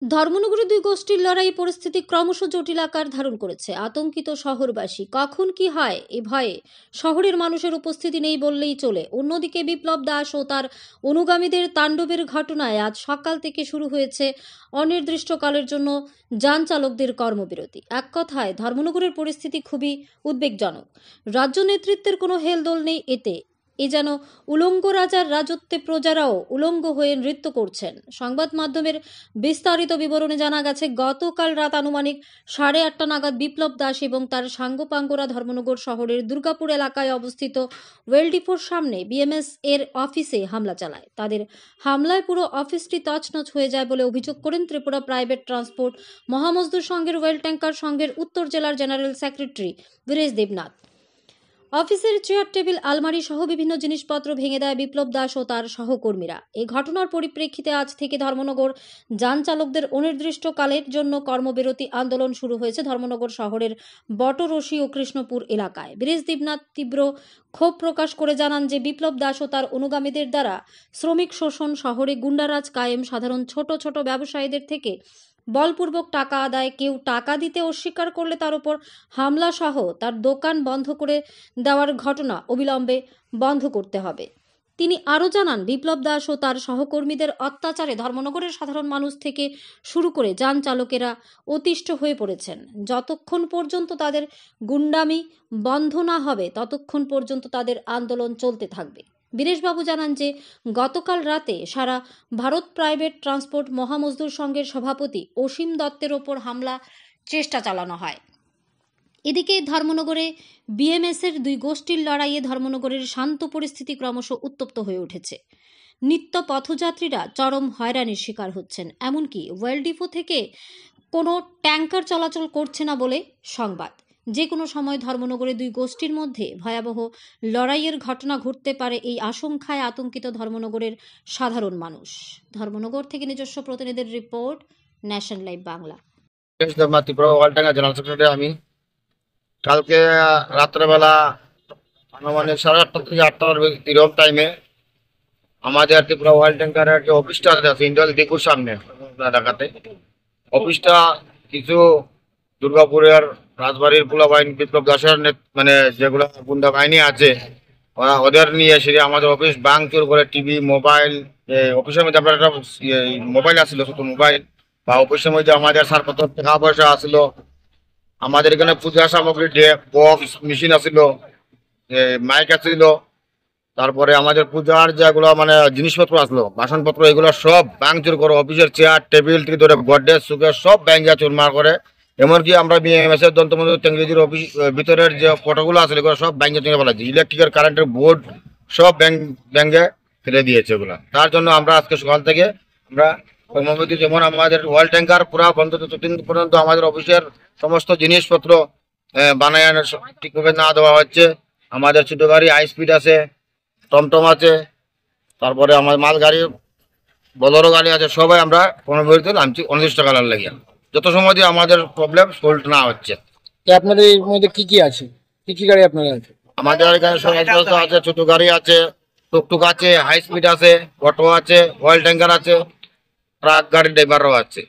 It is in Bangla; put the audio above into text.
ধর্মনগরে দুই গোষ্ঠীর লড়াই পরিস্থিতি ক্রমশ জটিল আকার ধারণ করেছে। আতঙ্কিত শহরবাসী। কখন কি হয় এ ভয়ে শহরের মানুষের উপস্থিতি নেই বললেই চলে। অন্যদিকে বিপ্লব দাস ও তার অনুগামীদের তাণ্ডবের ঘটনায় আজ সকাল থেকে শুরু হয়েছে অনির্দিষ্টকালের জন্য যান চালকদের কর্মবিরতি। এক কথায় ধর্মনগরের পরিস্থিতি খুবই উদ্বেগজনক। রাজ্য নেতৃত্বের কোনো হেলদোল নেই এতে। এ যেন উলঙ্গ রাজার রাজত্বে প্রজারাও উলঙ্গ হয়ে নৃত্য করছেন। সংবাদ মাধ্যমের বিস্তারিত বিবরণে জানা গেছে, গতকাল রাত আনুমানিক 8:30 নাগাদ বিপ্লব দাস এবং তার সাঙ্গপাঙ্গরা ধর্মনগর শহরের দুর্গাপুর এলাকায় অবস্থিত ওয়েলডিপোর সামনে বিএমএস এর অফিসে হামলা চালায়। তাদের হামলায় পুরো অফিসটি তছনছ হয়ে যায় বলে অভিযোগ করেন ত্রিপুরা প্রাইভেট ট্রান্সপোর্ট মহামজদুর সংঘের ওয়েল ট্যাঙ্কার সংঘের উত্তর জেলার জেনারেল সেক্রেটারি বীরেশ দেবনাথ। অফিসের চেয়ার টেবিল আলমারি সহ বিভিন্ন জিনিসপত্র ভেঙে দেয় বিপ্লব দাস ও তার সহকর্মীরা। এই ঘটনার পরিপ্রেক্ষিতে আজ থেকে ধর্মনগর যান চালকদের অনির্দিষ্টকালের জন্য কর্মবিরতি আন্দোলন শুরু হয়েছে ধর্মনগর শহরের বটরশি ও কৃষ্ণপুর এলাকায়। বীরেশ দেবনাথ তীব্র ক্ষোভ প্রকাশ করে জানান যে বিপ্লব দাস ও তার অনুগামীদের দ্বারা শ্রমিক শোষণ, শহরে গুন্ডারাজ কায়েম, সাধারণ ছোট ছোট ব্যবসায়ীদের থেকে বলপূর্বক টাকা আদায়, কেউ টাকা দিতে অস্বীকার করলে তার উপর হামলা সহ তার দোকান বন্ধ করে দেওয়ার ঘটনা অবিলম্বে বন্ধ করতে হবে। তিনি আরও জানান, বিপ্লব দাস ও তার সহকর্মীদের অত্যাচারে ধর্মনগরের সাধারণ মানুষ থেকে শুরু করে যান চালকেরা অতিষ্ঠ হয়ে পড়েছেন। যতক্ষণ পর্যন্ত তাদের গুন্ডামি বন্ধ না হবে ততক্ষণ পর্যন্ত তাদের আন্দোলন চলতে থাকবে। বীরেশবাবু জানান যে গতকাল রাতে সারা ভারত প্রাইভেট ট্রান্সপোর্ট মহামজদুর সংঘের সভাপতি অসীম দত্তের ওপর হামলা চেষ্টা চালানো হয়। এদিকে ধর্মনগরে বিএমএসের দুই গোষ্ঠীর লড়াইয়ে ধর্মনগরের শান্ত পরিস্থিতি ক্রমশ উত্তপ্ত হয়ে উঠেছে। নিত্য পথযাত্রীরা চরম হয়রানির শিকার হচ্ছেন। এমনকি ওয়েলডিপো থেকে কোনো ট্যাঙ্কার চলাচল করছে না বলে সংবাদ। যে কোনো সময় ধর্মনগরে দুই গোষ্ঠীর মধ্যে ভয়াবহ লড়াইয়ের ঘটনা ঘটতে পারে, এই আশঙ্কায় আতঙ্কিত ধর্মনগরের সাধারণ মানুষ। ধর্মনগর থেকে নিজস্ব প্রতিনিধির রিপোর্ট, ন্যাশন লাইভ বাংলা। আমি কালকে রাত্রেবেলা আনুমানিক 8:30 থেকে 8টার এরকম টাইমে আমাদের ত্রিপুরা ওয়াল ট্যাঙ্কারের যে অফিসটা আছে ইন্ডাল দিকুর সামনে এলাকাতে, অফিসটা কিছু দুর্গাপুরের রাজবাড়ির পোলাবাহিন বিপ্লব দাসের মানে যেগুলো গুন্ডা বাহিনী আছে ওদের নিয়ে এসে আমাদের অফিস ভাঙচুর করে টিভি, মোবাইল, অফিসের মধ্যে আপনার একটা মোবাইল আসছিল, ছোট মোবাইল, বা অফিসের মধ্যে আমাদের সারপত্র টাকা পয়সা আসলো, আমাদের এখানে পূজা সামগ্রী বক্স মেশিন আসিল, মাইক আসিল, তারপরে আমাদের পূজার যেগুলো মানে জিনিসপত্র আসলো, বাসনপত্র, এগুলো সব ভাঙচুর করে অফিসের চেয়ার টেবিল থেকে ধরে গডরেজ সুকেস সব ব্যাঙ্গা চুরমার করে। এমনকি আমরা বিএমএসের দন্তমন্ত্রী তেঙ্গিজির অফিস ভিতরের যে ফটোগুলো আছে এগুলো সব ব্যাঙ্গে চুরে ফেলাচ্ছি, ইলেকট্রিকের কারেন্টের বোর্ড সব ব্যাঙ্গে ফেলে দিয়েছে এগুলো। তার জন্য আমরা আজকে সকাল থেকে আমরা কর্মবিরতি, যেমন আমাদের ওয়াল ট্যাঙ্কার পুরা বন্ধ যতদিন পর্যন্ত আমাদের অফিসের সমস্ত জিনিসপত্র বানায় ঠিকভাবে না দেওয়া হচ্ছে। আমাদের ছোটো গাড়ি হাই স্পিড আছে, টমটম আছে, তারপরে আমার মাল গাড়ি, বলেরো গাড়ি আছে, সবাই আমরা কর্মবিরতি নামছি অনির্দিষ্টকালের লাগিয়ে, যত সময় দিয়ে আমাদের প্রবলেম সলভ না হচ্ছে। আপনাদের এর মধ্যে কি কি আছে, কি কি গাড়ি আপনাদের আছে? আমাদের এখানে সব আছে, ছোটো গাড়ি আছে, টুকটুক আছে, হাই স্পিড আছে, অটো আছে, ওয়েল ট্যাঙ্কার আছে, ট্রাক গাড়ির ড্রাইভারও আছে।